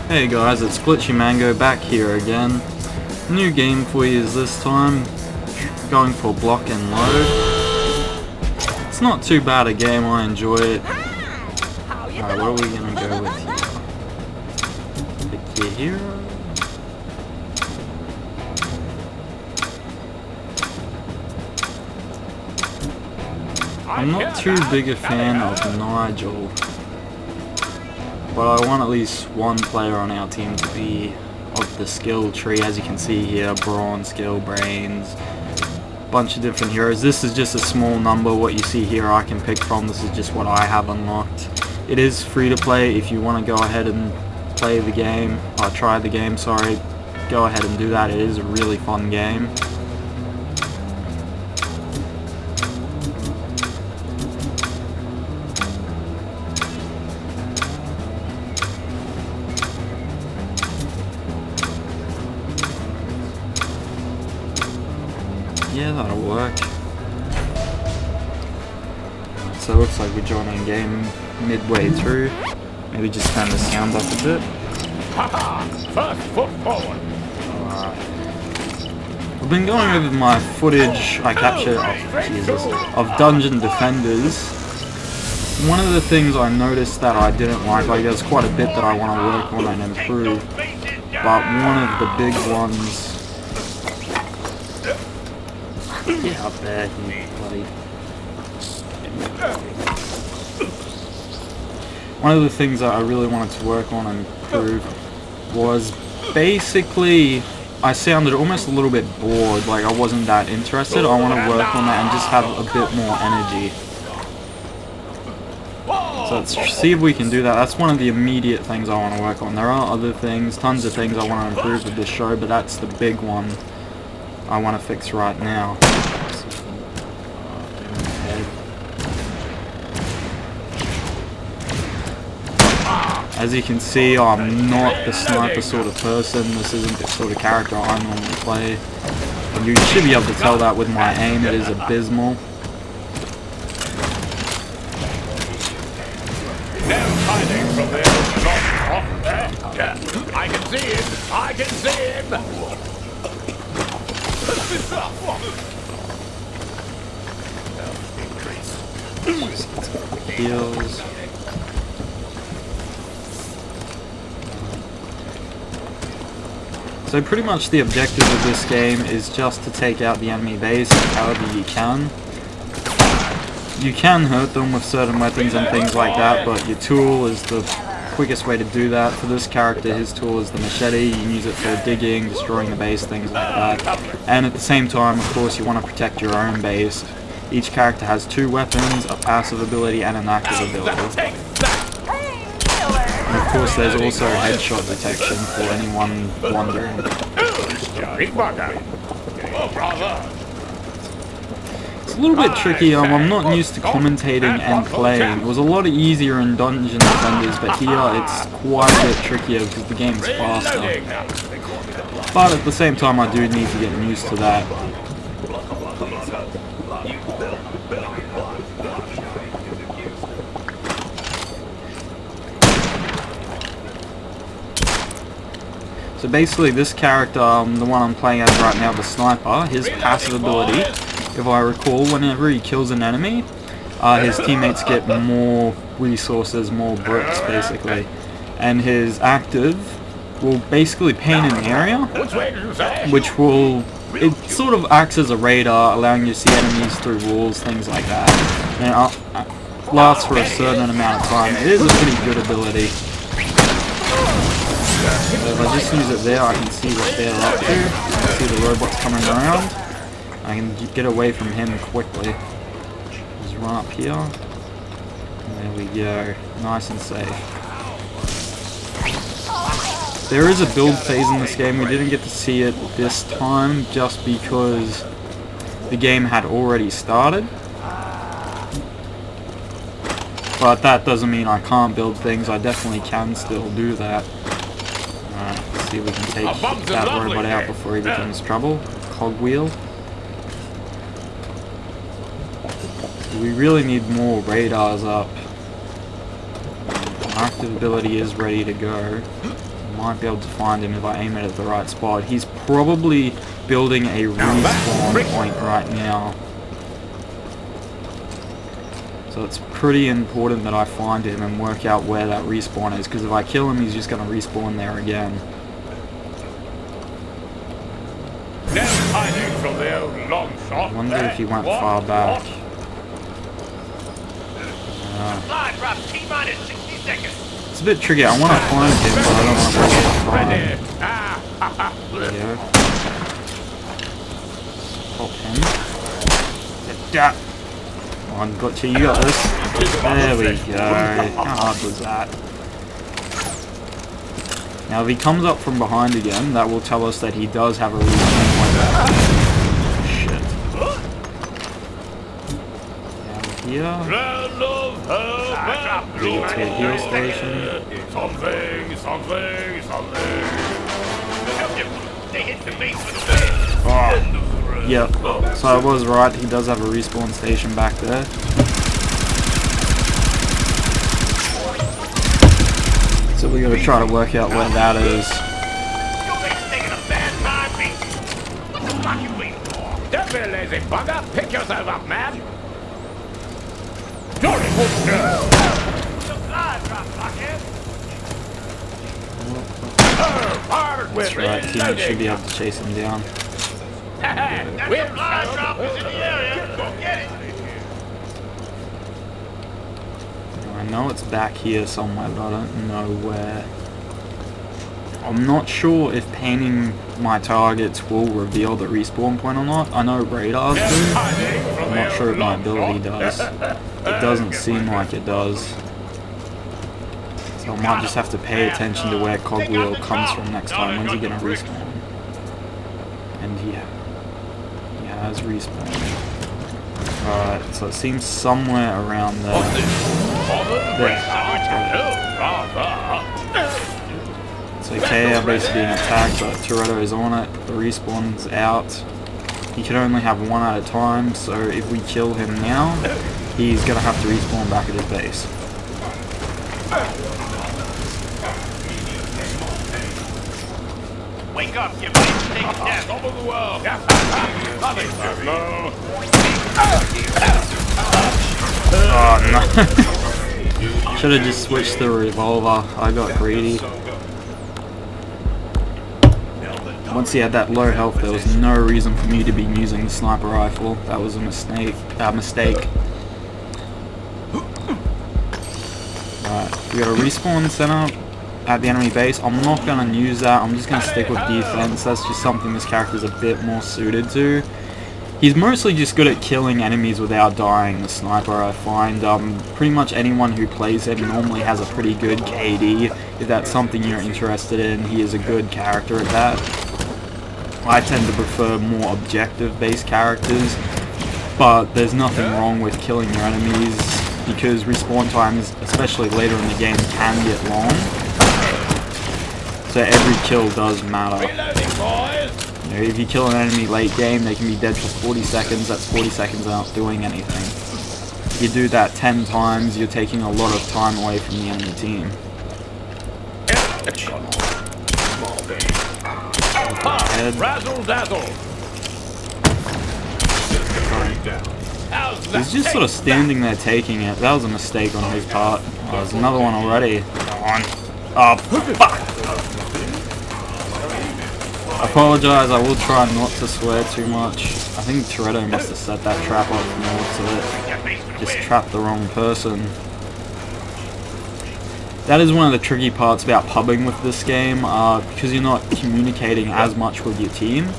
Hey guys, it's Glitchy Mango back here again. New game for you this time. Going for block and load. It's not too bad a game, I enjoy it. Alright, what are we gonna go with here? Pick your hero. I'm not too big a fan of Nigel, but I want at least one player on our team to be of the skill tree. As you can see here, brawn, skill, brains, bunch of different heroes. This is just a small number. What you see here I can pick from. This is just what I have unlocked. It is free to play. If you want to go ahead and play the game, or try the game, sorry, go ahead and do that. It is a really fun game. Yeah, that'll work. So it looks like we're joining a game midway through. Maybe just turn the sound up a bit. First foot forward. Alright. I've been going over my footage I captured of Dungeon Defenders. One of the things I noticed that I didn't like there's quite a bit that I want to work on and improve, but one of the big ones. Get up there, you bloody. One of the things that I really wanted to work on and improve was basically I sounded almost a little bit bored, like I wasn't that interested. I want to work on that and just have a bit more energy. So let's see if we can do that. That's one of the immediate things I want to work on. There are other things, tons of things I want to improve with this show, but that's the big one I want to fix right now. As you can see, I'm not the sniper sort of person. This isn't the sort of character I normally play. And you should be able to tell that with my aim. It is abysmal. I can see him! I can see him! Heals. So pretty much the objective of this game is just to take out the enemy base however you can. You can hurt them with certain weapons and things like that, but your tool is the quickest way to do that. For this character, his tool is the machete. You can use it for digging, destroying the base, things like that. And at the same time, of course, you want to protect your own base. Each character has two weapons, a passive ability and an active ability. And of course, there's also headshot detection for anyone wondering. It's a little bit tricky. I'm not used to commentating and playing. It was a lot easier in Dungeon Defenders, but here it's quite a bit trickier because the game's faster. But at the same time, I do need to get used to that. So basically this character, the one I'm playing as right now, the sniper, his passive ability, if I recall, whenever he kills an enemy, his teammates get more resources, more bricks basically. And his active will basically paint an area, which will, it sort of acts as a radar, allowing you to see enemies through walls, things like that. And it lasts for a certain amount of time. It is a pretty good ability. So if I just use it there, I can see what they're up to. I can see the robots coming around. I can get away from him quickly. Just run up here. There we go. Nice and safe. There is a build phase in this game. We didn't get to see it this time just because the game had already started. But that doesn't mean I can't build things. I definitely can still do that. Alright, let's see if we can take that robot out before he becomes trouble. Cogwheel. We really need more radars up. Active ability is ready to go. might be able to find him if I aim it at the right spot. He's probably building a respawn point right now. So it's pretty important that I find him and work out where that respawn is, because if I kill him, he's just going to respawn there again. No hiding from the old long shot. I wonder if he went far back. Supply drop T-minus 60 seconds. It's a bit tricky. I want to find him, but I don't know where to find him. There we go. Pop him. Yeah. Come on, Glitchy, you got this. There we go. How hard was that? Now, if he comes up from behind again, that will tell us that he does have a respawn point. Shit. Down here. Get to a heal station. Something. They hit the base with a Oh, yep. So I was right. He does have a respawn station back there. So we got to try to work out where that is. What the fuck you waiting for? Don't be a lazy bugger. Pick yourself up, man. Supply drop, blockhead. That's right. Teammates should be able to chase him down. That supply drop is in the area. Go get it. I know it's back here somewhere, but I don't know where. I'm not sure if painting my targets will reveal the respawn point or not. I know radars do. I'm not sure if my ability does. It doesn't seem like it does. So I might just have to pay attention to where Cogwheel comes from next time. When's he gonna respawn? And he has respawned. Alright, so it seems somewhere around there. There. It's okay, I'm basically being attacked, but Toretto is on it. The respawn's out. He can only have one at a time, so if we kill him now, he's gonna have to respawn back at his base. Wake up, you bitch. Take a nap. Top of the world. Oh no. Should have just switched the revolver. I got greedy. Once he had that low health, there was no reason for me to be using the sniper rifle. That was a mistake. Alright, we got a respawn center at the enemy base. I'm not going to use that. I'm just going to stick with defense. That's just something this character's a bit more suited to. He's mostly just good at killing enemies without dying, the sniper, I find. Pretty much anyone who plays him normally has a pretty good KD. If that's something you're interested in, he is a good character at that. I tend to prefer more objective-based characters, but there's nothing wrong with killing your enemies, because respawn times, especially later in the game, can get long. So every kill does matter. You know, if you kill an enemy late game, they can be dead for 40 seconds. That's 40 seconds without doing anything. If you do that 10 times, you're taking a lot of time away from the enemy team. Razzle dazzle. He's just sort of standing there taking it. That was a mistake on his part. Oh, there's another one already. Come on. Oh, fuck! I apologize, I will try not to swear too much. I think Toretto must have set that trap up from the looks of it. Just trapped the wrong person. That is one of the tricky parts about pubbing with this game, because you're not communicating as much with your team.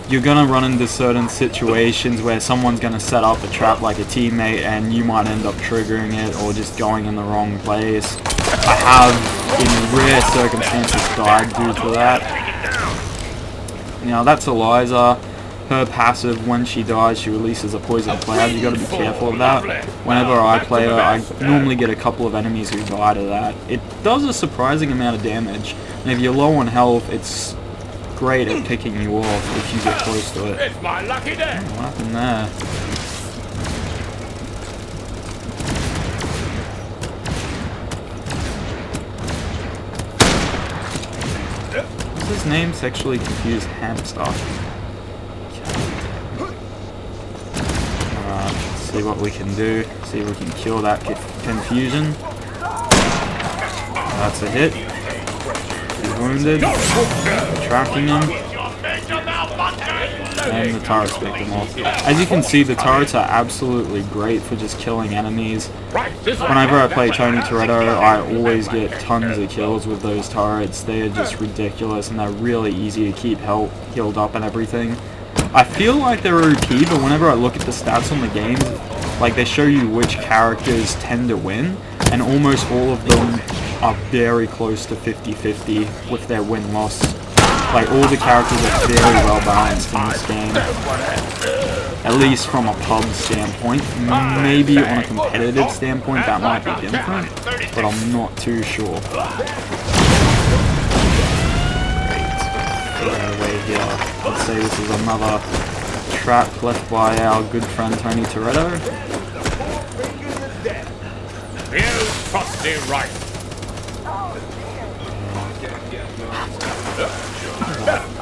You're going to run into certain situations where someone's going to set up a trap like a teammate and you might end up triggering it or just going in the wrong place. I have, in rare circumstances, died due to that. Now that's Eliza. Her passive, when she dies, she releases a poison cloud. You got to be careful of that. Whenever I play her, I normally get a couple of enemies who die to that. It does a surprising amount of damage, and if you're low on health, it's great at picking you off if you get close to it. It's my lucky day. What happened there? What's his name? Sexually confused hamster. Alright, let's see what we can do. See if we can kill that confusion. That's a hit. He's wounded. Tracking him. And the turrets picked him off. As you can see, the turrets are absolutely great for just killing enemies. Whenever I play Tony Toretto, I always get tons of kills with those turrets. They are just ridiculous, and they're really easy to keep healed up and everything. I feel like they're OP, but whenever I look at the stats on the game, like they show you which characters tend to win, and almost all of them are very close to 50-50 with their win-loss. Like, all the characters are very well balanced in this game. At least from a pub standpoint. Maybe on a competitive standpoint that might be different, but I'm not too sure. Away here. Let's say this is another trap left by our good friend Tony Toretto. Here's trusty right.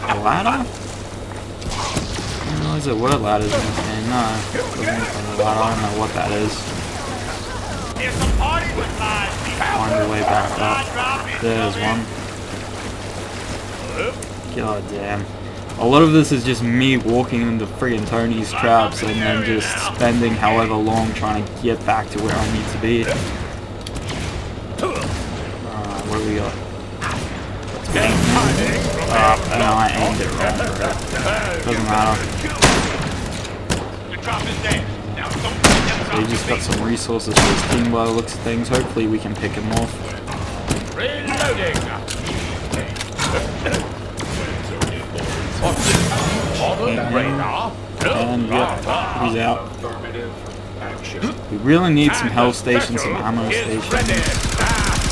A ladder? I didn't realize there were ladders in this game. No, it doesn't look like a ladder. I don't know what that is. Find your way back up. There's one. God damn. A lot of this is just me walking into friggin' Tony's traps and then just spending however long trying to get back to where I need to be. What do we got? No, I aimed it wrong. Doesn't matter. So he just got some resources for his team by the looks of things. Hopefully we can pick him off. And yep, he's out. We really need some health stations, some ammo stations.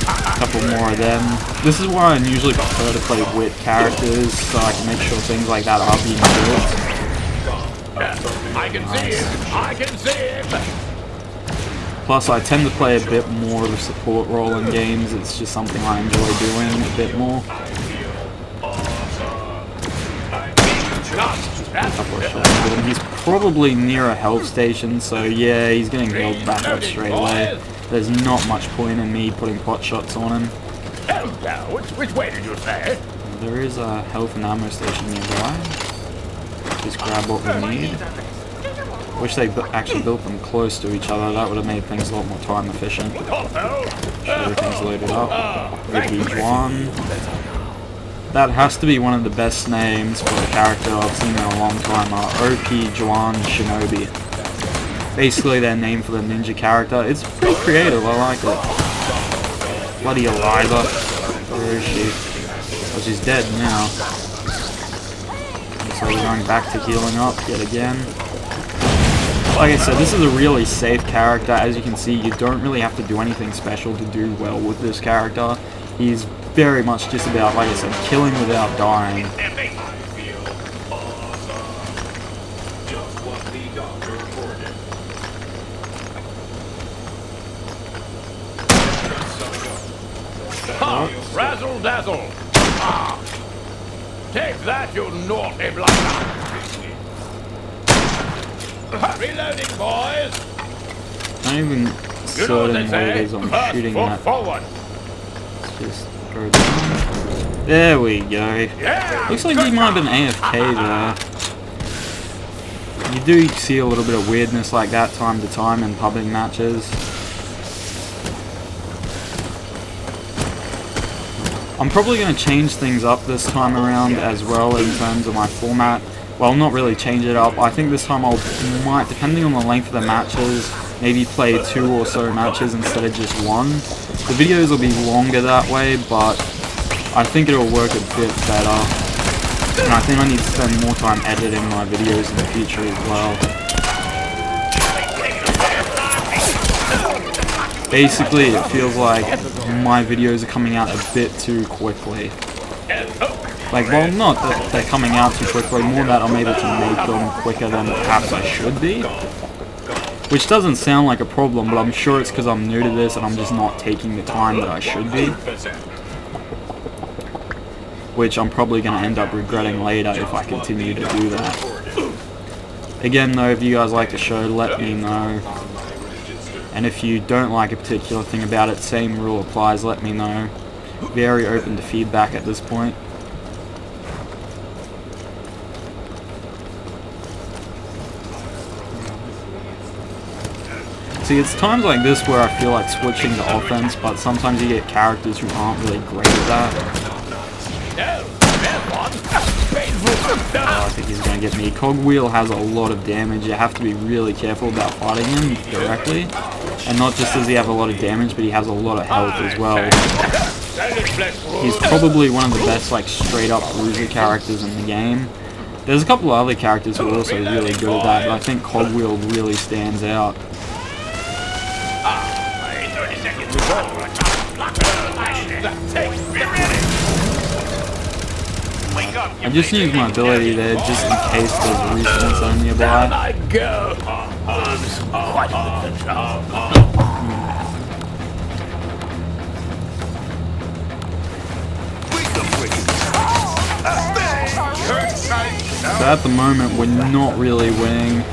A couple more of them. This is why I usually prefer to play wit characters, so I can make sure things like that are being built. I can see him. I can see him. Plus, I tend to play a bit more of a support role in games. It's just something I enjoy doing a bit more. A couple of shots with him. He's probably near a health station, so yeah, he's getting healed back up straight away. There's not much point in me putting pot shots on him. Which way did you say? There is a health and ammo station nearby. Just grab what we need. Wish they actually built them close to each other. That would have made things a lot more time efficient. Everything's loaded up. Glitchy. That has to be one of the best names for a character I've seen in a long time. OP Juan Shinobi. Basically their name for the ninja character. It's pretty creative, I like it. Bloody Eliza. Where is she? Oh, she's dead now. So we're going back to healing up yet again. Like I said, this is a really safe character. As you can see, you don't really have to do anything special to do well with this character. He's very much just about, like I said, killing without dying. Razzle dazzle! Ah. Take that, you naughty blunder! Reloading, boys! Not even certain what it is I'm shooting at. Forward. Let's just go down. There we go. Yeah. Looks like he might have been AFK there. You do see a little bit of weirdness like that time to time in public matches. I'm probably going to change things up this time around as well in terms of my format. Well, not really change it up. I think this time might, depending on the length of the matches, maybe play 2 or so matches instead of just 1. The videos will be longer that way, but I think it'll work a bit better. And I think I need to spend more time editing my videos in the future as well. Basically, it feels like my videos are coming out a bit too quickly. Like, well, not that they're coming out too quickly, more that I'm able to make them quicker than perhaps I should be. Which doesn't sound like a problem, but I'm sure it's because I'm new to this and I'm just not taking the time that I should be. which I'm probably going to end up regretting later if I continue to do that. Again though, if you guys like the show, let me know. And if you don't like a particular thing about it, same rule applies, let me know. Very open to feedback at this point. See, it's times like this where I feel like switching to offense, but sometimes you get characters who aren't really great at that. Oh, I think he's going to get me. Cogwheel has a lot of damage. You have to be really careful about fighting him directly. And not just does he have a lot of damage, but he has a lot of health as well. He's probably one of the best like straight up bruiser characters in the game. There's a couple of other characters who are also really good at that, but I think Cogwheel really stands out. I just use my ability there just in case there's a respawn zone nearby. So at the moment we're not really winning.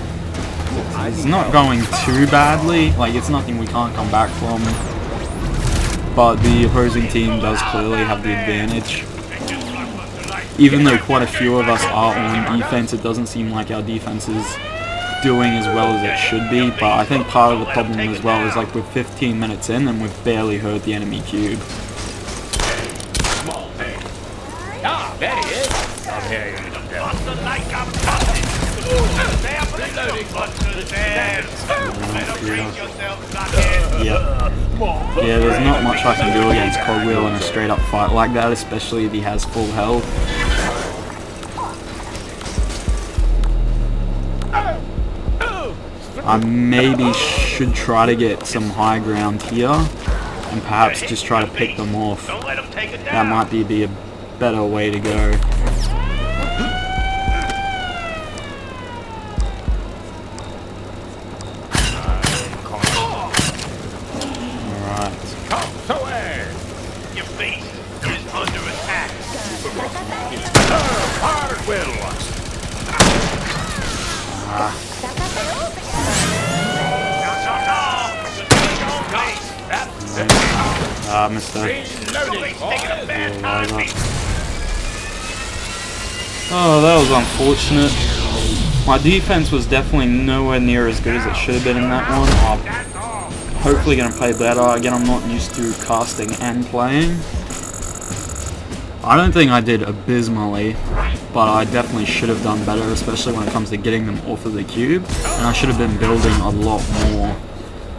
It's not going too badly, like it's nothing we can't come back from. But the opposing team does clearly have the advantage. Even though quite a few of us are on defense, it doesn't seem like our defense is doing as well as it should be. But I think part of the problem as well is like we're 15 minutes in and we've barely hurt the enemy cube. Ah, there he is. I'm here. Yeah, there's not much I can do against Cogwheel in a straight up fight like that, especially if he has full health. I maybe should try to get some high ground here and perhaps just try to pick them off. That might be a better way to go. Mister. Oh, that was unfortunate. My defense was definitely nowhere near as good as it should have been in that one. I'm hopefully going to play better. Again, I'm not used to casting and playing. I don't think I did abysmally, but I definitely should have done better, especially when it comes to getting them off of the cube. And I should have been building a lot more,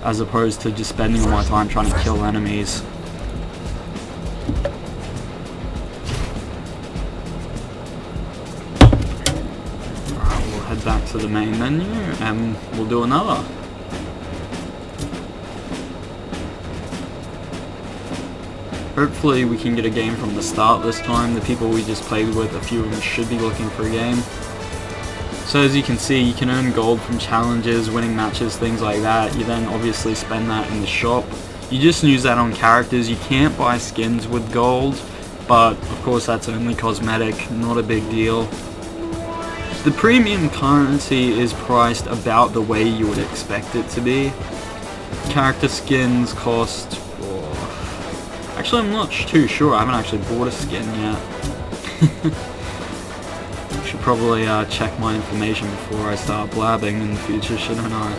as opposed to just spending all my time trying to kill enemies. Alright, we'll head back to the main menu and we'll do another. Hopefully we can get a game from the start this time. The people we just played with, a few of them should be looking for a game. So as you can see, you can earn gold from challenges, winning matches, things like that. You then obviously spend that in the shop. You just use that on characters. You can't buy skins with gold, but of course that's only cosmetic, not a big deal. The premium currency is priced about the way you would expect it to be. Character skins cost... Actually, I'm not too sure. I haven't actually bought a skin yet. Should probably check my information before I start blabbing in the future, shouldn't I?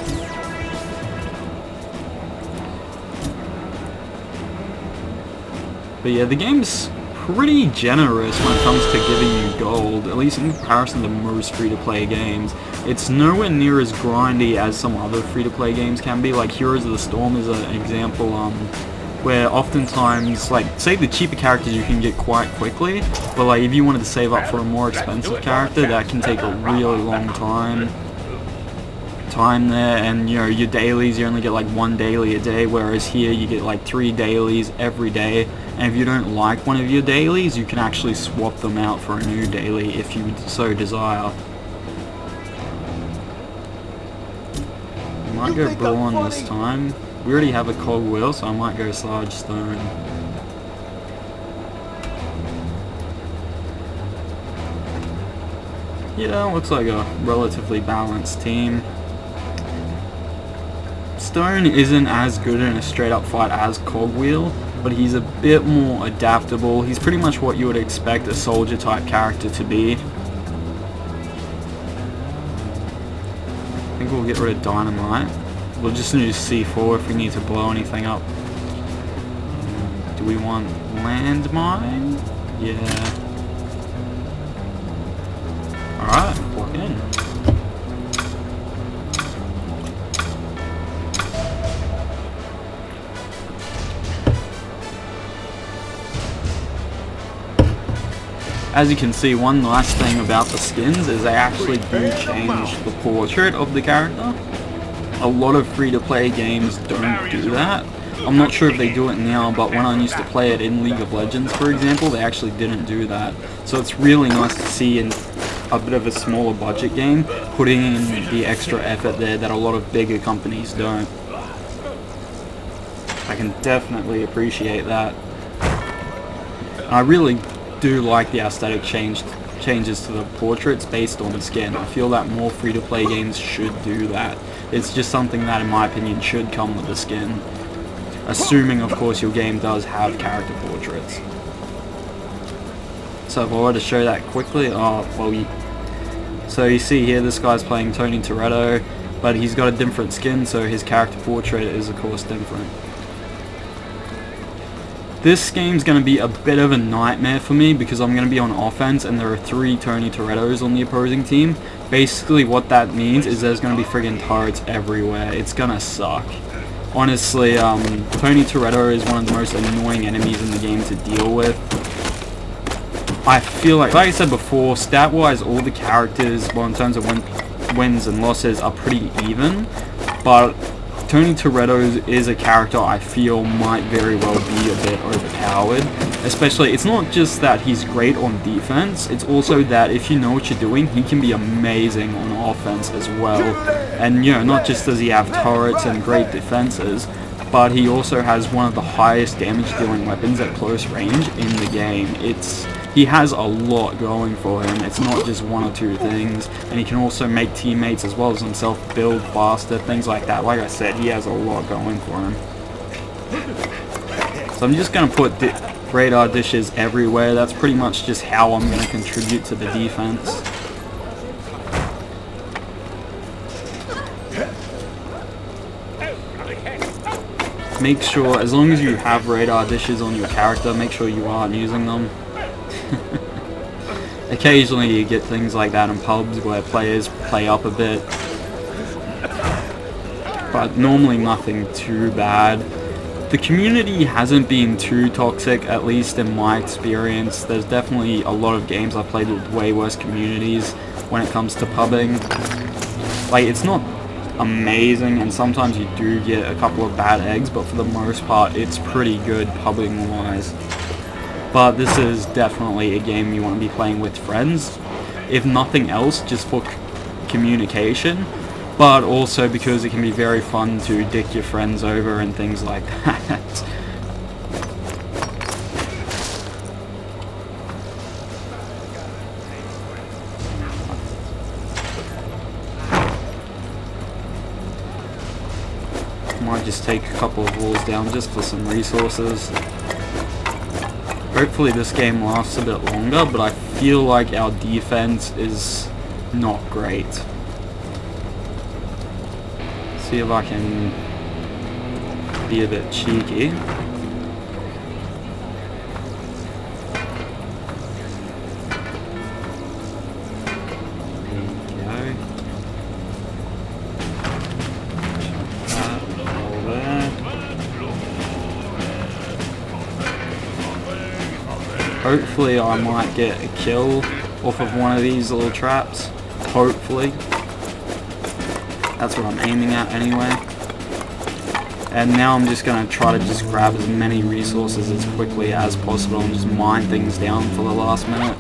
But yeah, the game's pretty generous when it comes to giving you gold, at least in comparison to most free-to-play games. It's nowhere near as grindy as some other free-to-play games can be. Like Heroes of the Storm is an example, where oftentimes, like, say the cheaper characters you can get quite quickly, but like if you wanted to save up for a more expensive character, that can take a really long time there, and you know, your dailies, you only get like one daily a day, whereas here you get like 3 dailies every day, and if you don't like one of your dailies, you can actually swap them out for a new daily if you so desire. I might go Brawn this time. We already have a Cogwheel, so I might go Sarge Stone. Yeah, looks like a relatively balanced team. Stone isn't as good in a straight up fight as Cogwheel, but he's a bit more adaptable. He's pretty much what you would expect a soldier type character to be. I think we'll get rid of Dynamite. We'll just use C4 if we need to blow anything up. Do we want Landmine? Yeah. Alright, walk in. As you can see, one nice thing about the skins is they actually do change the portrait of the character. A lot of free-to-play games don't do that. I'm not sure if they do it now, but when I used to play it in League of Legends, for example, they actually didn't do that. So it's really nice to see in a bit of a smaller budget game putting in the extra effort there that a lot of bigger companies don't. I can definitely appreciate that. And I really do like the aesthetic changes to the portraits based on the skin. I feel that more free-to-play games should do that. It's just something that, in my opinion, should come with the skin. Assuming, of course, your game does have character portraits. So if I were to show that quickly, so you see here, this guy's playing Tony Toretto, but he's got a different skin, so his character portrait is, of course, different. This game's going to be a bit of a nightmare for me because I'm going to be on offense and there are 3 Tony Torettos on the opposing team. Basically what that means is there's going to be friggin' turrets everywhere. It's going to suck. Honestly, Tony Toretto is one of the most annoying enemies in the game to deal with. I feel like I said before, stat-wise all the characters, well, in terms of wins and losses, are pretty even, but Tony Toretto is a character I feel might very well be a bit overpowered. Especially, it's not just that he's great on defense, it's also that if you know what you're doing, he can be amazing on offense as well. And, you know, not just does he have turrets and great defenses, but he also has one of the highest damage dealing weapons at close range in the game. He has a lot going for him. It's not just 1 or 2 things, and he can also make teammates as well as himself build faster, things like that. Like I said, he has a lot going for him. So I'm just going to put radar dishes everywhere. That's pretty much just how I'm going to contribute to the defense. Make sure, as long as you have radar dishes on your character, make sure you aren't using them. Occasionally you get things like that in pubs where players play up a bit, but normally nothing too bad. The community hasn't been too toxic, at least in my experience. There's definitely a lot of games I've played with way worse communities when it comes to pubbing. Like, it's not amazing, and sometimes you do get a couple of bad eggs, but for the most part it's pretty good pubbing wise. But this is definitely a game you want to be playing with friends, if nothing else just for communication, but also because it can be very fun to dick your friends over and things like that. Might just take a couple of walls down just for some resources. Hopefully this game lasts a bit longer, but I feel like our defense is not great. See if I can be a bit cheeky. Hopefully I might get a kill off of one of these little traps. Hopefully. That's what I'm aiming at anyway. And now I'm just going to try to just grab as many resources as quickly as possible and just mine things down for the last minute.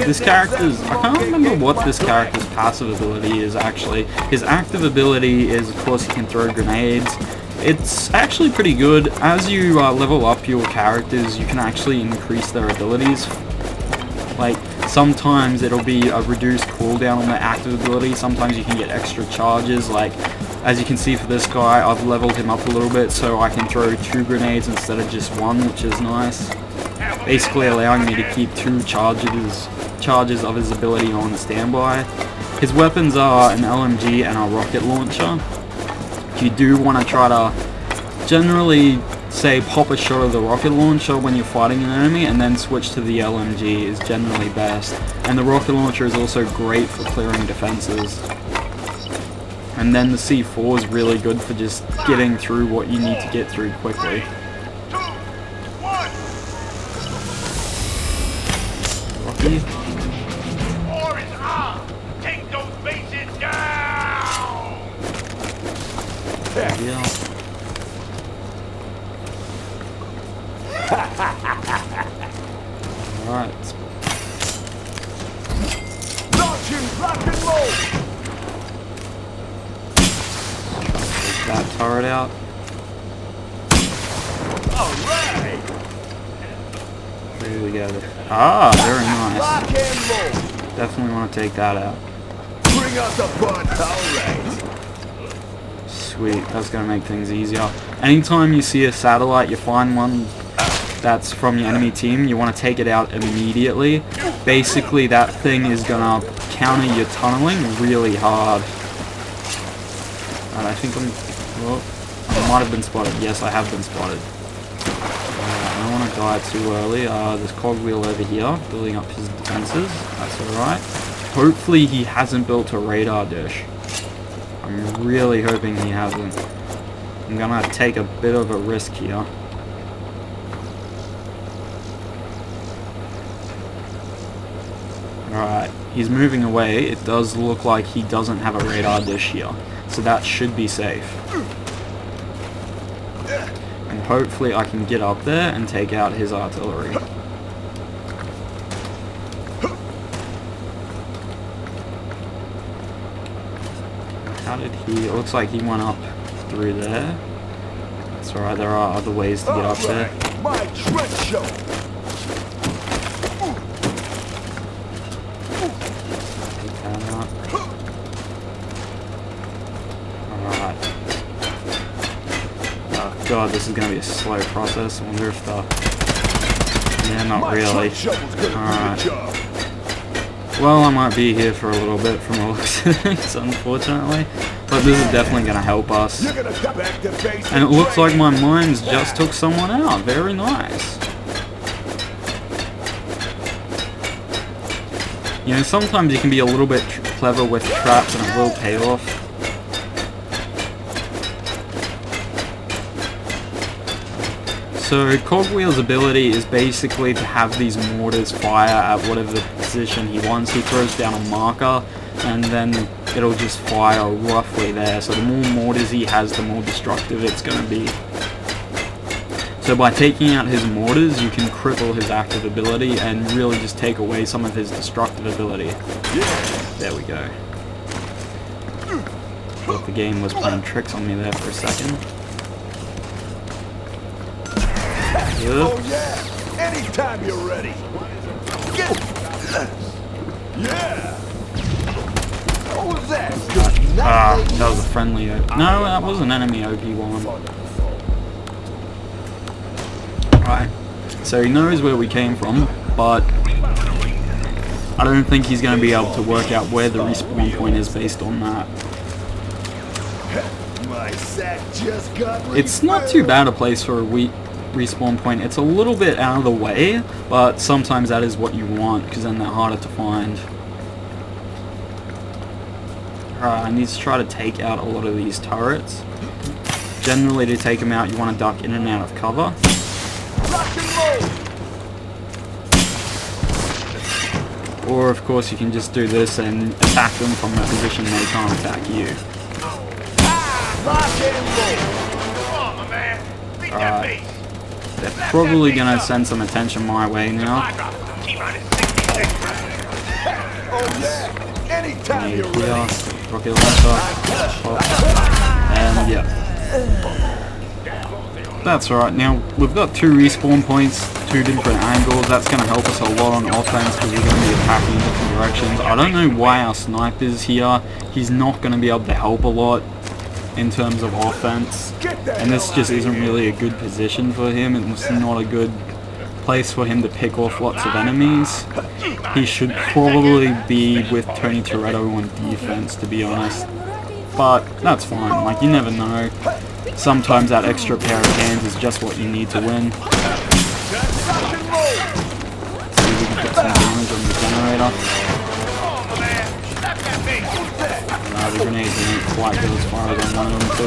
This character's... I can't remember what this character's passive ability is actually. His active ability is, of course, he can throw grenades. It's actually pretty good. As you level up your characters, you can actually increase their abilities Like, sometimes it'll be a reduced cooldown on the active ability, sometimes you can get extra charges. Like, as you can see for this guy, I've leveled him up a little bit so I can throw 2 grenades instead of just 1, which is nice. Basically allowing me to keep 2 charges of his ability on standby. His weapons are an LMG and a rocket launcher. You do want to try to generally say pop a shot of the rocket launcher when you're fighting an enemy and then switch to the LMG is generally best. And the rocket launcher is also great for clearing defenses. And then the C4 is really good for just getting through what you need to get through quickly. Rocky. Take those bases down! Yeah. Alright. Launching rock and roll! Take that turret out. Alright! There we go. Ah, very nice. Rock and roll! Definitely want to take that out. Bring out the fun! Alright! Sweet, that's going to make things easier. Anytime you see a satellite, you find one that's from your enemy team, you want to take it out immediately. Basically, that thing is going to counter your tunneling really hard. And I think well, I might have been spotted. Yes, I have been spotted. I don't want to die too early. There's Cogwheel over here, building up his defenses. That's alright. Hopefully he hasn't built a radar dish. I'm really hoping he hasn't. I'm gonna take a bit of a risk here. Alright, he's moving away. It does look like he doesn't have a radar dish here, so that should be safe. And hopefully I can get up there and take out his artillery. How did he... It looks like he went up through there. That's alright, there are other ways to get up there. My trench show! Take that out. Alright. Oh god, this is gonna be a slow process. I wonder if the... Yeah, not really. Alright. Well, I might be here for a little bit from the looks of things, unfortunately. But this is definitely going to help us. And it looks like my mines just took someone out. Very nice. You know, sometimes you can be a little bit clever with traps and it will pay off. So Cogwheel's ability is basically to have these mortars fire at whatever position he wants. He throws down a marker and then it'll just fire roughly there. So the more mortars he has, the more destructive it's going to be. So by taking out his mortars, you can cripple his active ability and really just take away some of his destructive ability. There we go. Thought the game was playing tricks on me there for a second. Oh yeah! Anytime you're ready! Yeah! What was that? That was a friendly OP. No, that was an enemy OP1. Right. So he knows where we came from, but I don't think he's going to be able to work out where the respawn point is based on that. My sack just got It's not too bad a place for a respawn point. It's a little bit out of the way, but sometimes that is what you want because then they're harder to find. Alright, I need to try to take out a lot of these turrets. Generally, to take them out, you want to duck in and out of cover. Or, of course, you can just do this and attack them from a position they can't attack you. Alright. They're probably going to send some attention my way now. Here, rocket launcher, and yeah. that's alright. Now, we've got 2 respawn points, 2 different angles. That's going to help us a lot on offense because we're going to be attacking in different directions. I don't know why our sniper's here. He's not going to be able to help a lot in terms of offense. And this just isn't really a good position for him. It's not a good place for him to pick off lots of enemies. He should probably be with Tony Toretto on defense, to be honest. But that's fine. Like, you never know. Sometimes that extra pair of hands is just what you need to win. See if we can put some damage on the generator. The grenades didn't quite go as far as I wanted them to.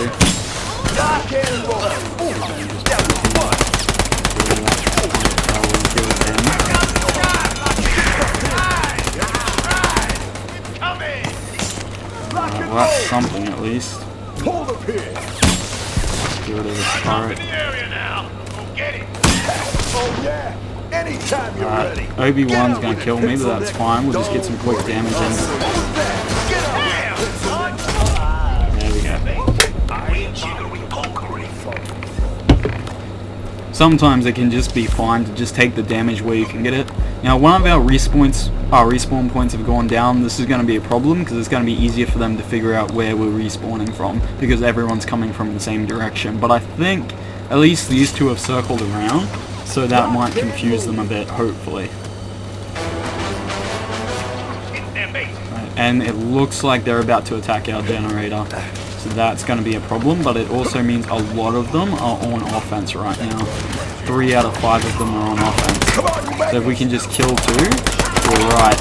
Well, that's something at least. Get rid of the turret. Obi-Wan's gonna kill me, but that's fine. We'll just get some quick damage in. There we go. Sometimes it can just be fine to just take the damage where you can get it. Now, one of our respawn points have gone down. This is going to be a problem because it's going to be easier for them to figure out where we're respawning from because everyone's coming from the same direction. But I think at least these two have circled around, so that might confuse them a bit, hopefully. Right, and it looks like they're about to attack our generator. So that's going to be a problem, but it also means a lot of them are on offense right now. 3 out of 5 of them are on offense. So if we can just kill 2, we're right.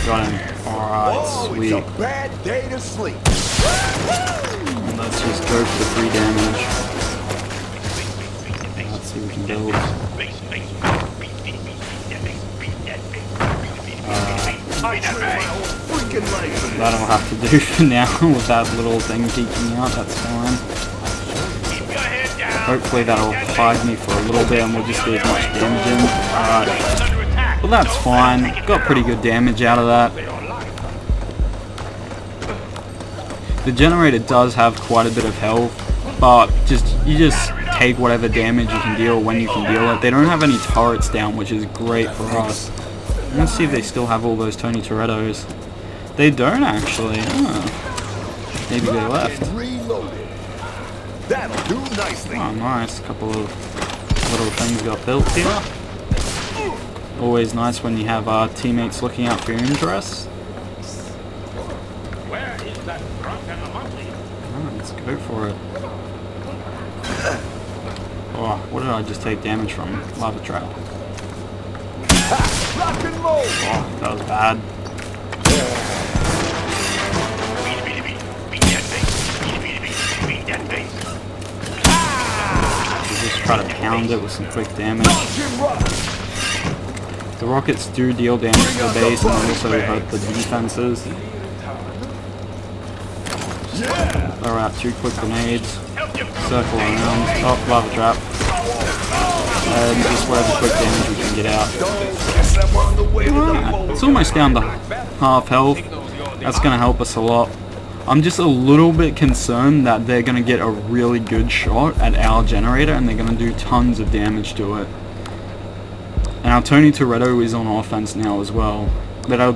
Got him. Alright, sweet. And let's just go for the free damage. Let's see if we can build. That'll have to do for now with that little thing peeking out, that's fine. Hopefully that'll hide me for a little bit and we'll just get as much damage in. Alright. Well, that's fine. Got pretty good damage out of that. The generator does have quite a bit of health, but you just take whatever damage you can deal when you can deal it. They don't have any turrets down, which is great for us. Let's see if they still have all those Tony Torettos. They don't actually. Oh. Maybe they left. Oh, nice. A couple of little things got built here. Always nice when you have teammates looking out for your interests. Oh, let's go for it. Oh, what did I just take damage from? Lava trap. Oh, that was bad. Just try to pound it with some quick damage. The rockets do deal damage to the base and also hurt the defenses. Throw out 2 quick grenades. Circle around. Oh, lava trap. And just whatever quick damage we can get out. Right. It's almost down to half health. That's going to help us a lot. I'm just a little bit concerned that they're going to get a really good shot at our generator and they're going to do tons of damage to it. And our Tony Toretto is on offense now as well. But our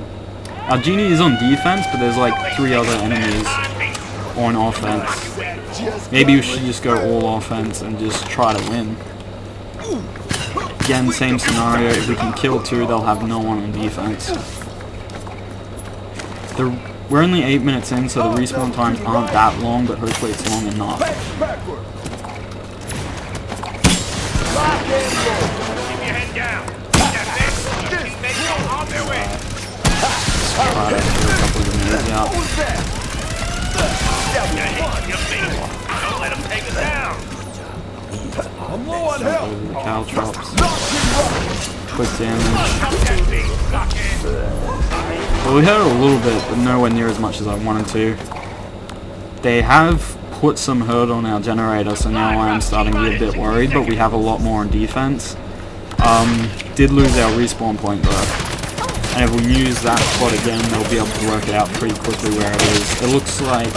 Genie is on defense, but there's like 3 other enemies on offense. Maybe we should just go all offense and just try to win. Again, same scenario. If we can kill 2, they'll have no one on defense. We're only 8 minutes in, so the respawn times aren't that long, but hopefully it's long enough. Try to get a couple of grenades out. Over the caltrops. Quick damage. Well, we hurt a little bit, but nowhere near as much as I wanted to. They have put some hurt on our generator, so now I am starting to get a bit worried, but we have a lot more on defense. Did lose our respawn point though. And if we use that spot again, they'll be able to work it out pretty quickly where it is. It looks like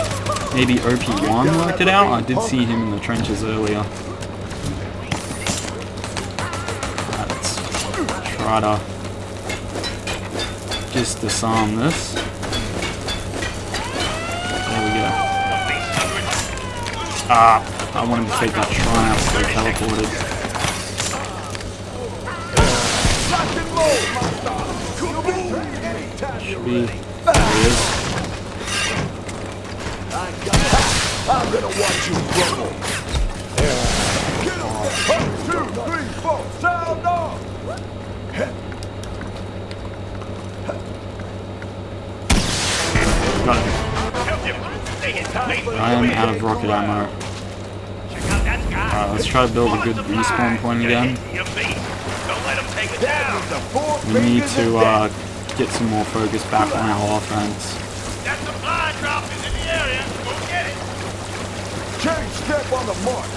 maybe OP1 worked it out. I did see him in the trenches earlier. Let's try to just disarm this. There we go. Ah, I wanted to take that shrine out so they teleported. Should be. There he is. I'm gonna watch you crumble. Get him! 1, 2, 3, 4, sound off! Got him. I am out of rocket ammo. Alright, let's try to build a good respawn point again. We need to get some more focus back on our offense. That supply drop is in the area. Go get it. Change step on the march.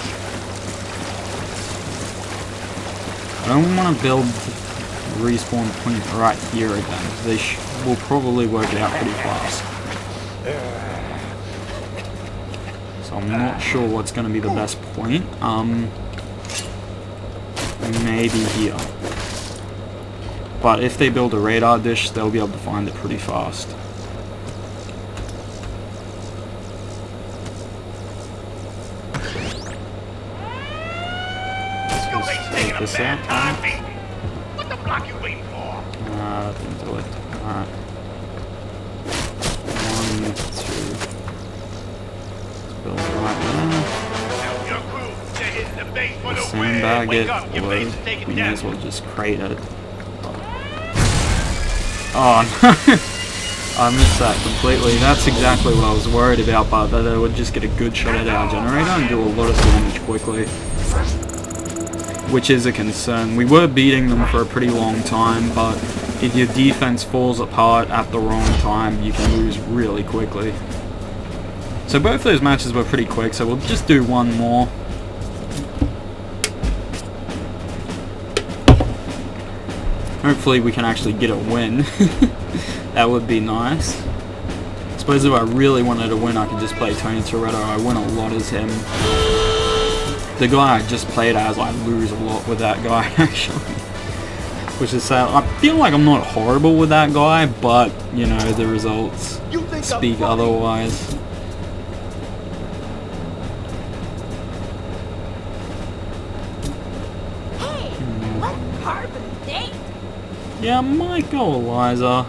I don't want to build a respawn point right here again. They will probably work it out pretty fast. So I'm not sure what's going to be the best point. Maybe here. But if they build a radar dish, they'll be able to find it pretty fast. Let's just take this out. What the block you waiting for? Didn't do it. Alright. 1, 2. Build it right there. Your crew, they're hitting the base for the Sandbag win. it, Wake up, your or base is taken we may down. as well just crate it. Oh no, I missed that completely. That's exactly what I was worried about, but that I would just get a good shot at our generator and do a lot of damage quickly. Which is a concern. We were beating them for a pretty long time, but if your defense falls apart at the wrong time, you can lose really quickly. So both those matches were pretty quick, so we'll just do one more. Hopefully we can actually get a win. That would be nice. I suppose if I really wanted to win, I could just play Tony Toretto. I win a lot as him. The guy I just played as, I lose a lot with that guy, actually. Which is sad. I feel like I'm not horrible with that guy, but, you know, the results speak otherwise. Yeah, I might go Eliza.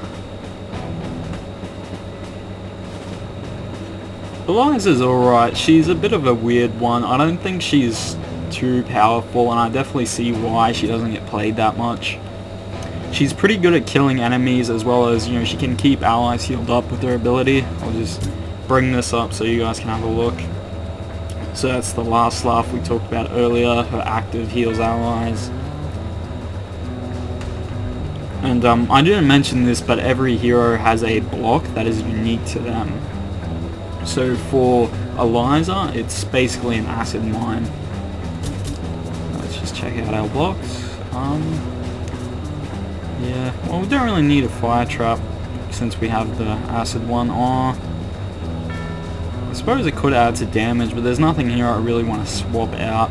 Eliza's alright. She's a bit of a weird one. I don't think she's too powerful, and I definitely see why she doesn't get played that much. She's pretty good at killing enemies, as well as, you know, she can keep allies healed up with her ability. I'll just bring this up so you guys can have a look. So that's the last laugh we talked about earlier. Her active heals allies. And I didn't mention this, but every hero has a block that is unique to them. So for Eliza, it's basically an acid mine. Let's just check out our blocks. Yeah, well, we don't really need a fire trap since we have the acid one. I suppose it could add to damage, but there's nothing here I really want to swap out.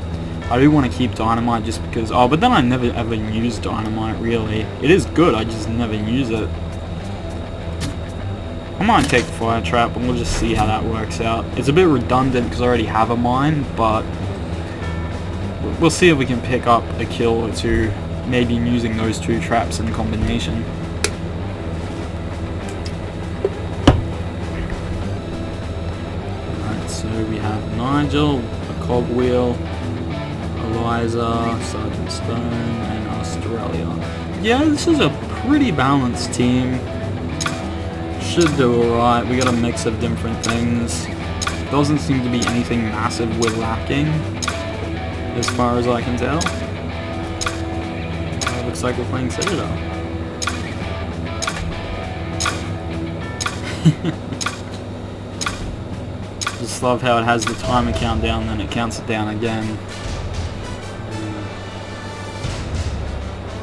I do want to keep dynamite just because, oh, but then I never ever use dynamite really. It is good, I just never use it. I might take the fire trap and we'll just see how that works out. It's a bit redundant because I already have a mine, but we'll see if we can pick up a kill or two, maybe using those two traps in combination. Alright, so we have Nigel, a cogwheel, Eliza, Sergeant Stone, and Australia. Yeah, this is a pretty balanced team. Should do alright. We got a mix of different things. Doesn't seem to be anything massive we're lacking, as far as I can tell. Looks like we're playing Citadel. Just love how it has the timer countdown, then it counts it down again.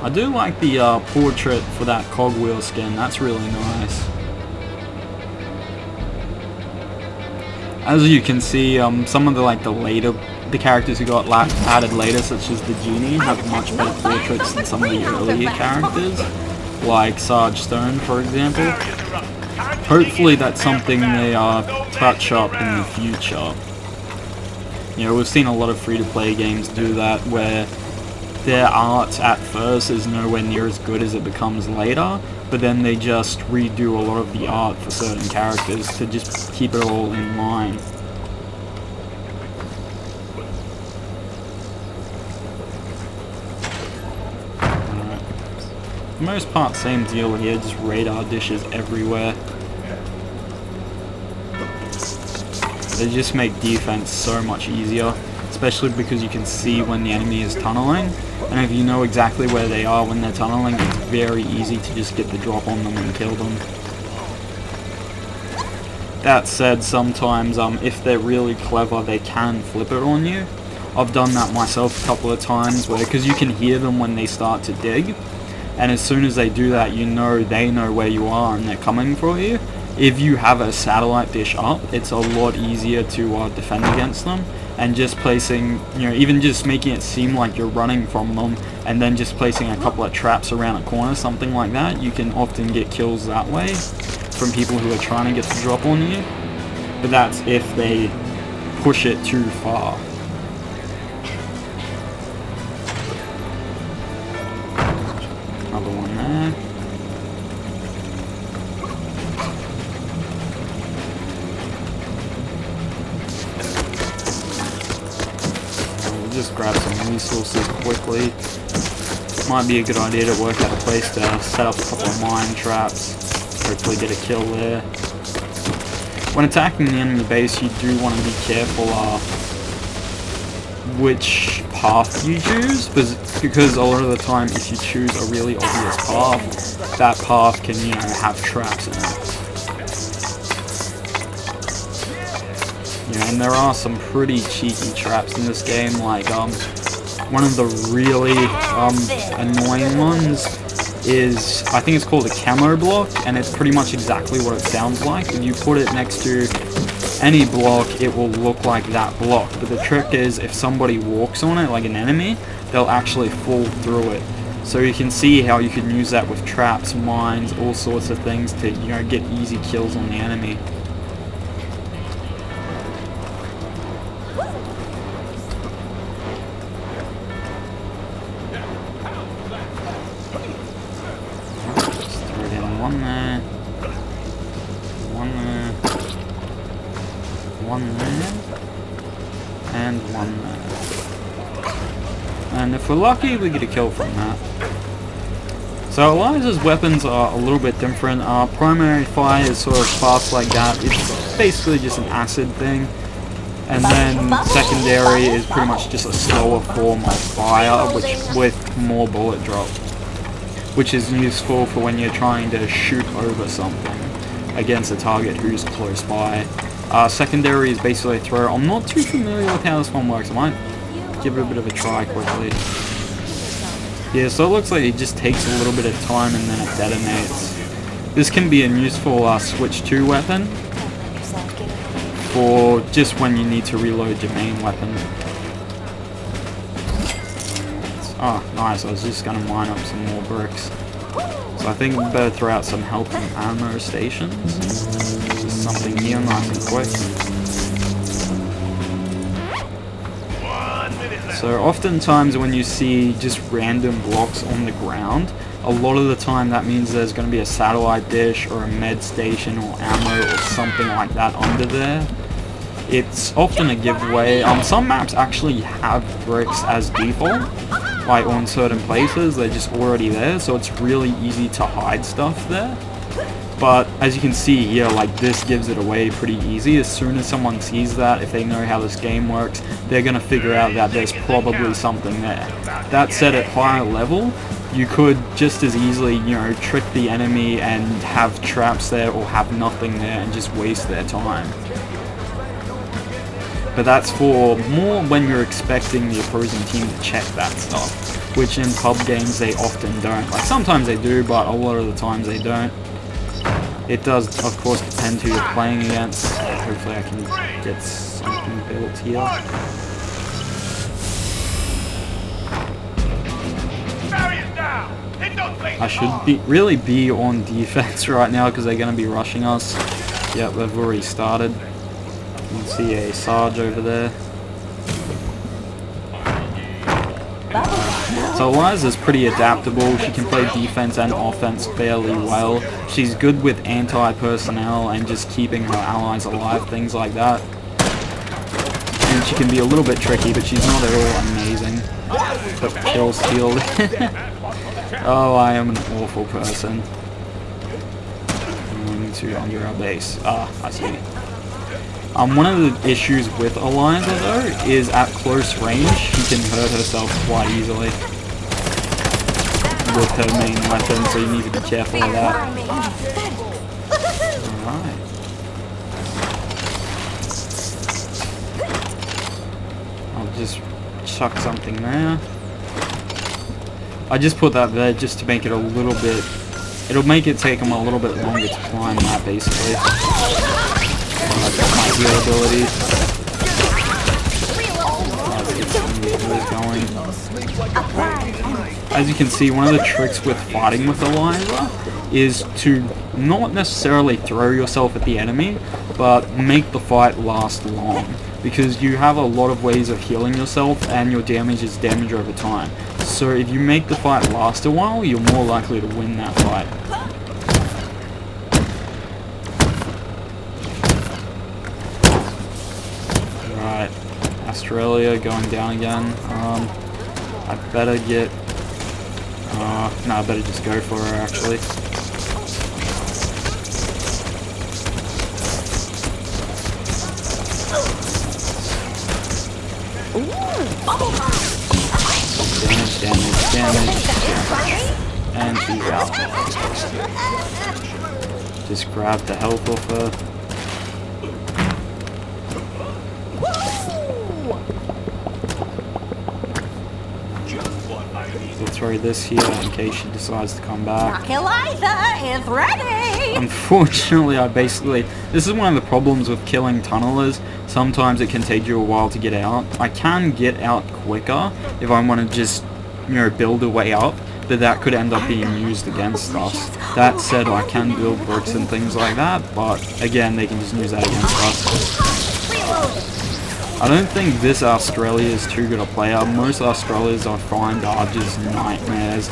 I do like the portrait for that cogwheel skin, that's really nice. As you can see, some of the characters who got added later, such as the genie, have much better portraits than some of the earlier characters, like Sarge Stone, for example. Hopefully that's something they touch up in the future. You know, we've seen a lot of free-to-play games do that, where their art at first is nowhere near as good as it becomes later, but then they just redo a lot of the art for certain characters to just keep it all in line. Alright. For the most part, same deal here, just radar dishes everywhere. They just make defense so much easier, especially because you can see when the enemy is tunneling, and if you know exactly where they are when they're tunneling, it's very easy to just get the drop on them and kill them. That said, sometimes if they're really clever, they can flip it on you. I've done that myself a couple of times, because you can hear them when they start to dig, and as soon as they do that, you know they know where you are and they're coming for you. If you have a satellite dish up, it's a lot easier to defend against them, and just placing, you know, even just making it seem like you're running from them, and then just placing a couple of traps around a corner, something like that, you can often get kills that way from people who are trying to get the drop on you. But that's if they push it too far. Another one there. Just grab some resources quickly. Might be a good idea to work out a place to set up a couple of mine traps. Hopefully get a kill there. When attacking the enemy base, you do want to be careful which path you choose, because a lot of the time if you choose a really obvious path, that path can, you know, have traps in it. And there are some pretty cheeky traps in this game, like one of the really annoying ones is, I think it's called a camo block, and it's pretty much exactly what it sounds like. If you put it next to any block, it will look like that block, but the trick is if somebody walks on it, like an enemy, they'll actually fall through it. So you can see how you can use that with traps, mines, all sorts of things to, you know, get easy kills on the enemy. One there, and one there. And if we're lucky, we get a kill from that. So Eliza's weapons are a little bit different. Primary fire is sort of fast like that. It's basically just an acid thing. And then secondary is pretty much just a slower form of fire, with more bullet drop, which is useful for when you're trying to shoot over something against a target who's close by. Secondary is basically a throw. I'm not too familiar with how this one works. I might give it a bit of a try quickly. Yeah, so it looks like it just takes a little bit of time and then it detonates. This can be a useful switch to weapon for just when you need to reload your main weapon. Oh, nice. I was just going to mine up some more bricks. So I think we better throw out some health and ammo stations. Just something here nice and quick. So oftentimes when you see just random blocks on the ground, a lot of the time that means there's going to be a satellite dish or a med station or ammo or something like that under there. It's often a giveaway. Some maps actually have bricks as default, like on certain places, they're just already there, so it's really easy to hide stuff there. But as you can see here, like this gives it away pretty easy. As soon as someone sees that, if they know how this game works, they're going to figure out that there's probably something there. That said, at higher level, you could just as easily, you know, trick the enemy and have traps there or have nothing there and just waste their time. but that's for more when you're expecting the opposing team to check that stuff, which in pub games they often don't. Like sometimes they do, but a lot of the times they don't. It does, of course, depend who you're playing against. Hopefully I can get something built here. I should really be on defense right now because they're going to be rushing us. Yep, they've already started. You can see a Sarge over there. So Eliza's pretty adaptable. She can play defense and offense fairly well. She's good with anti-personnel and just keeping her allies alive, things like that. And she can be a little bit tricky, but she's not at all amazing. But kill steal. Oh, I am an awful person. Going to under our base. Ah, I see. One of the issues with Eliza though is at close range she can hurt herself quite easily with her main weapon, so you need to be careful of that. Alright. I'll just chuck something there. I just put that there just to make it a little bit... It'll make it take them a little bit longer to climb that, basically. I've got my heal ability. As you can see, one of the tricks with fighting with Eliza is to not necessarily throw yourself at the enemy, but make the fight last long. Because you have a lot of ways of healing yourself and your damage is damage over time. So if you make the fight last a while, you're more likely to win that fight. Right, Australia going down again. I better get... no, I better just go for her actually. Damage. And she's out. Just grab the health off her. We'll throw this here in case she decides to come back. Eliza is ready! Unfortunately, this is one of the problems with killing tunnelers. Sometimes it can take you a while to get out. I can get out quicker if I want to just, build a way up, but that could end up being used against us. That said, I can build bricks and things like that, but again, they can just use that against us. I don't think this Australia is too good a player. Most Australias I find are just nightmares.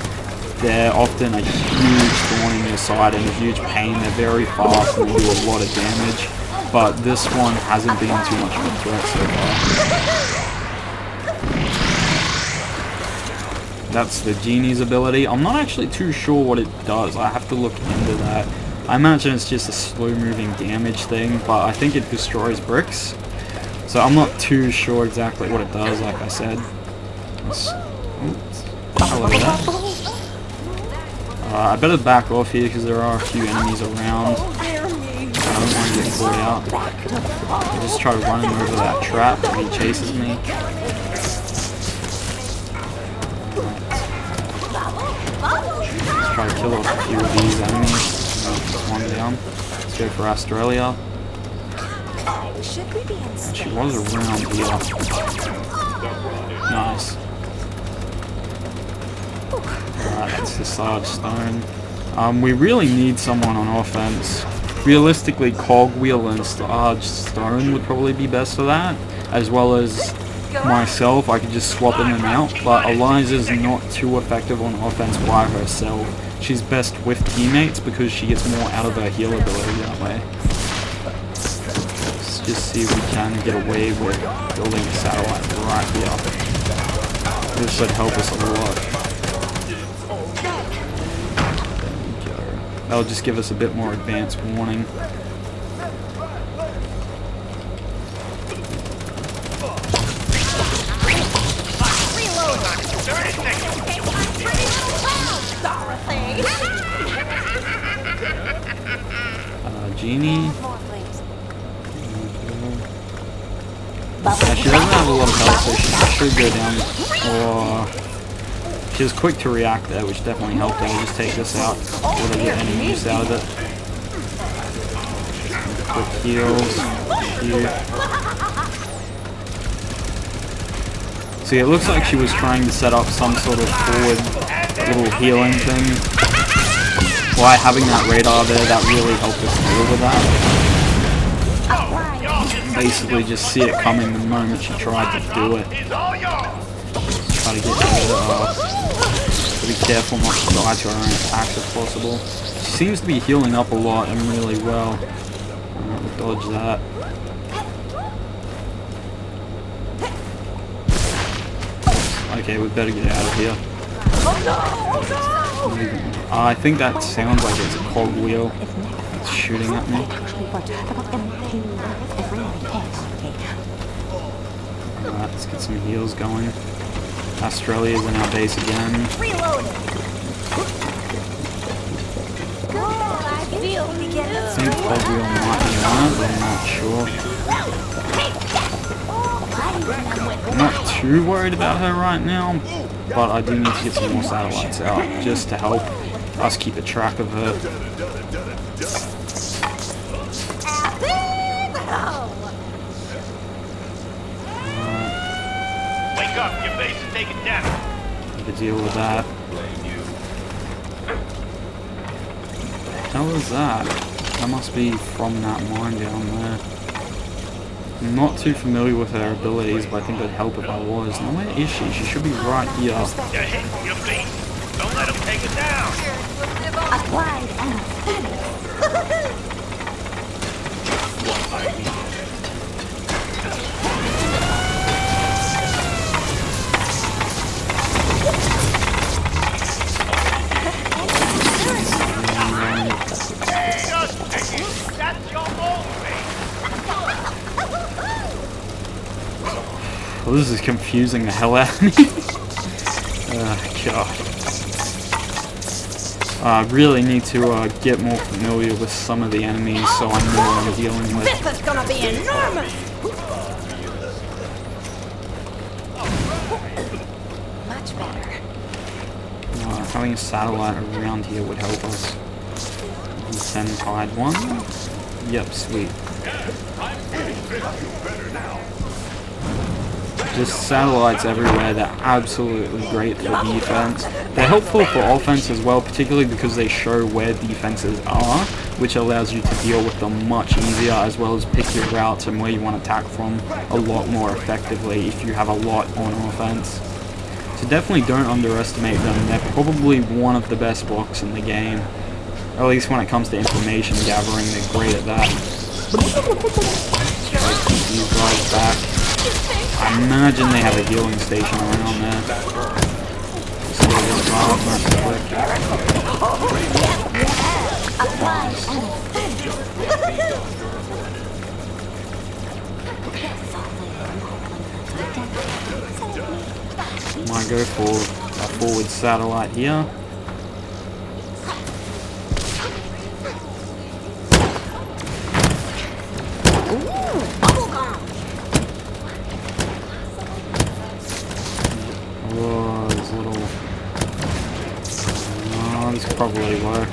They're often a huge thorn in your side and a huge pain. They're very fast and they do a lot of damage, but this one hasn't been too much of a threat so far. That's the Genie's ability. I'm not actually too sure what it does. I have to look into that. I imagine it's just a slow-moving damage thing, but I think it destroys bricks. So I'm not too sure exactly what it does, like I said. Hello there. I better back off here because there are a few enemies around. I don't want to get caught out. I just try running over that trap when he chases me. Try to kill off a few of these enemies. One down. Let's go for Australia. She was around here. Nice. Alright, that's the Sarge Stone. We really need someone on offense. Realistically, Cogwheel and Sarge Stone would probably be best for that. As well as myself, I could just swap in and out. But Eliza's not too effective on offense by herself. She's best with teammates because she gets more out of her heal ability that way. Let's just see if we can get away with building a satellite right here. This should help us a lot. There we go. That'll just give us a bit more advanced warning. Genie. Yeah, she doesn't have a lot of health, so she should go down. Or she was quick to react there, which definitely helped her. Just take this out, or to get any use out of it. Quick heals. Here. See, it looks like she was trying to set up some sort of forward little healing thing. By having that radar there, that really helped us deal with that. Basically just see it coming the moment she tried to do it. Try to get rid of it. Be careful not to die to her own attacks if possible. She seems to be healing up a lot and really well. We'll dodge that. Okay, we better get out of here. I think that sounds like it's a cogwheel. It's shooting at me. Alright, let's get some heals going. Australia's in our base again. I think cogwheel might be on it, but I'm not sure. I'm not too worried about her right now, but I do need to get some more satellites out just to help us keep a track of her. Wake up, your base is taken down. Need to deal with that. What the hell is that? That must be from that mine down there. I'm not too familiar with her abilities, but I think it would help if I was. Now, where is she? She should be right here. You're hitting your base. Don't let them take it down. Applied anesthetics. That's your own base. Well, this is confusing the hell out of me. Oh, God. I really need to get more familiar with some of the enemies so I know what I'm dealing with. This is gonna be enormous. Much better. Having a satellite around here would help us. Send hide one. Yep, sweet. Just satellites everywhere, they're absolutely great for defense. They're helpful for offense as well, particularly because they show where defenses are, which allows you to deal with them much easier, as well as pick your routes and where you want to attack from a lot more effectively if you have a lot on offense. So definitely don't underestimate them. They're probably one of the best blocks in the game. At least when it comes to information gathering, they're great at that. Try to keep these guys back. I imagine they have a healing station around there. So this guy, nice quick. Might go for a forward satellite here. This could probably work.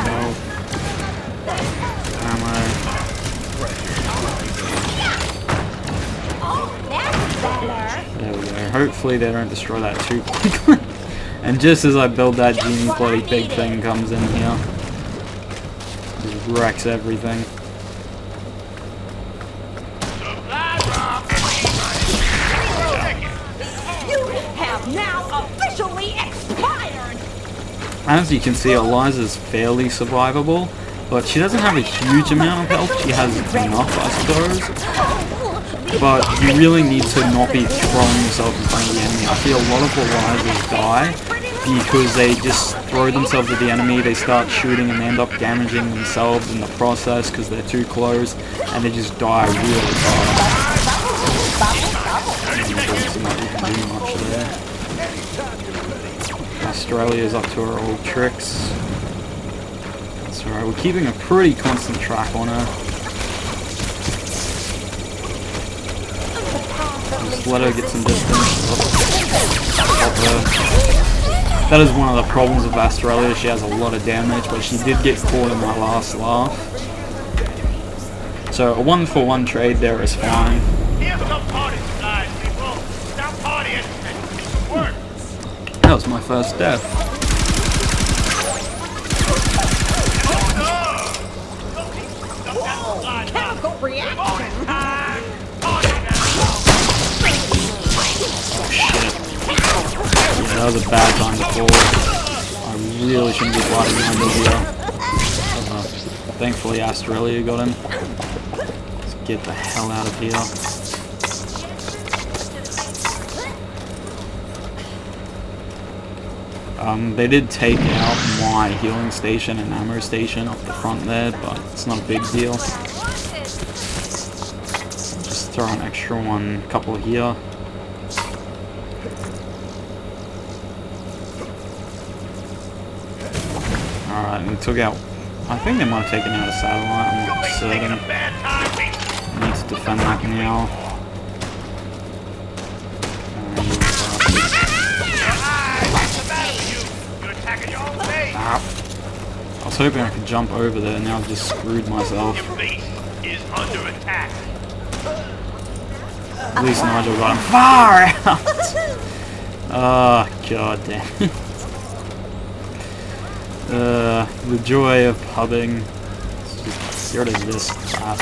No. Ammo. There we go. Hopefully they don't destroy that too quickly. And just as I build that, Genie's bloody big thing comes in here. Just wrecks everything. As you can see, Eliza's fairly survivable, but she doesn't have a huge amount of health. She has enough, I suppose. But you really need to not be throwing yourself in front of the enemy. I feel a lot of Elizas die because they just throw themselves at the enemy, they start shooting and they end up damaging themselves in the process because they're too close, and they just die really fast. Australia's up to her old tricks. Let's It's alright, we're keeping a pretty constant track on her. Just let her get some distance. Up her. That is one of the problems with Australia. She has a lot of damage, but she did get caught in my last laugh. So a 1-for-1 trade there is fine. Here's some party supplies, people. Stop partying and work. That was my first death. Chemical reaction. Yeah, that was a bad time to fall. I really shouldn't be gliding behind over here. Thankfully Australia got him. Let's get the hell out of here. They did take out my healing station and ammo station up the front there, but it's not a big deal. Just throw an extra one, couple here. Alright, we took out... I think they might have taken out a satellite, I'm not certain. I need to defend that now. I was hoping I could jump over there, now I've just screwed myself. At least Nigel got him far out! Oh, god damn it. The joy of pubbing. Let's just get rid of this crap.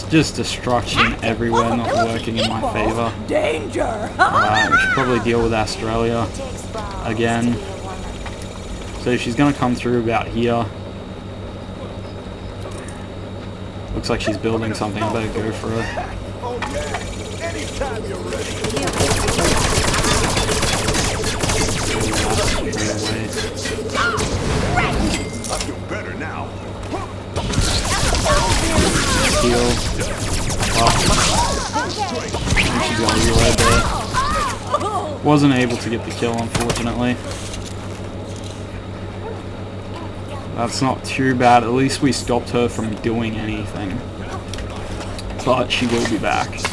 Just destruction everywhere, not working in my favor. Danger! Alright, we should probably deal with Australia again. So she's gonna come through about here. Looks like she's building something, I better go for her. Oh yeah, anytime you're ready. I feel better now. Heal. Oh. She got a reload there. Wasn't able to get the kill, unfortunately. That's not too bad. At least we stopped her from doing anything. But she will be back. So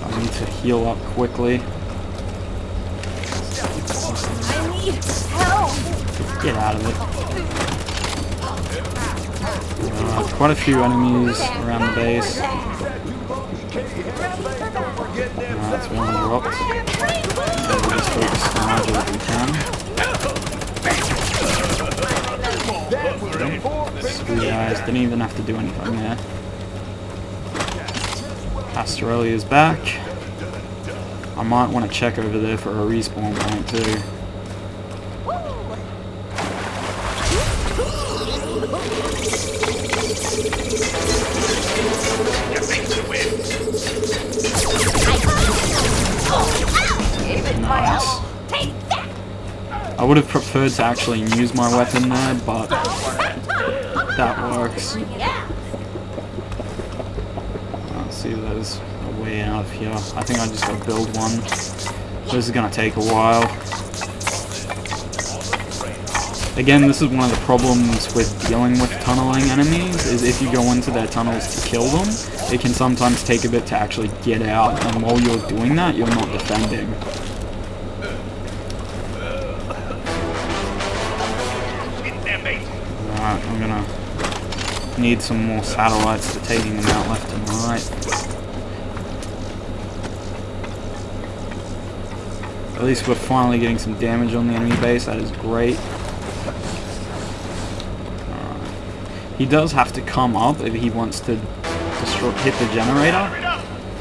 I need to heal up quickly. I need help. Get out of it. Quite a few enemies around the base. That's one dropped. So we'll just focus on Nigel if we can. These guys didn't even have to do anything there. Australia's back. I might want to check over there for a respawn point too. Nice. I would have preferred to actually use my weapon there, but that works. Let's see if there's a way out of here. I think I just gotta build one. This is gonna take a while. Again, this is one of the problems with dealing with tunneling enemies, is if you go into their tunnels to kill them, it can sometimes take a bit to actually get out, and while you're doing that, you're not defending. Alright, I'm gonna need some more satellites to taking them out left and right. At least we're finally getting some damage on the enemy base, that is great. He does have to come up if he wants to hit the generator.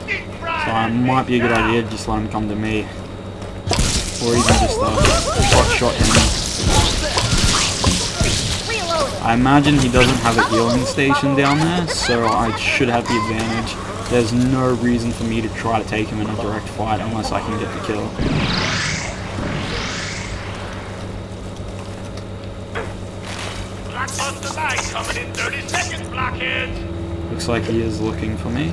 So it might be a good idea to just let him come to me. Or even just shot him. I imagine he doesn't have a healing station down there, so I should have the advantage. There's no reason for me to try to take him in a direct fight unless I can get the kill. Coming in 30 seconds, blockheads. Looks like he is looking for me.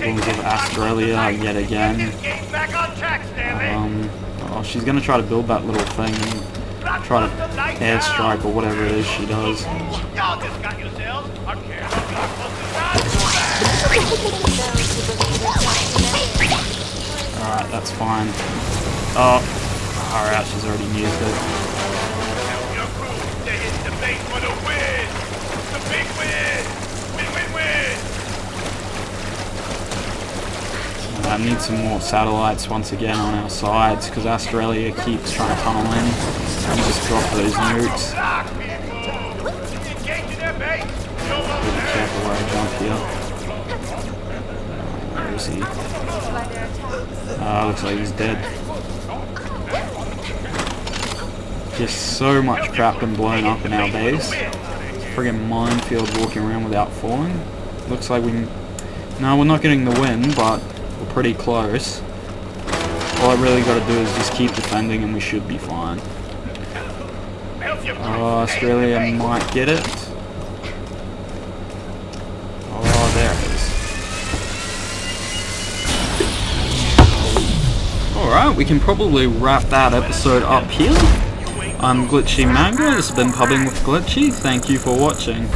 problems with Australia yet again. Oh, she's gonna try to build that little thing and try to airstrike or whatever it is she does. Alright, that's fine. Oh, alright, she's already used it. I need some more satellites once again on our sides because Australia keeps trying to tunnel in and just drop those nukes. Be careful where I jump here. Where is he? Looks like he's dead. Just so much crap been blown up in our base. Friggin' minefield walking around without falling. Looks like we... No, we're not getting the win, but we're pretty close. All I really got to do is just keep defending and we should be fine. Australia might get it. Oh, there it is. Alright, we can probably wrap that episode up here. I'm Glitchy Mango, this has been Pubbing with Glitchy, thank you for watching.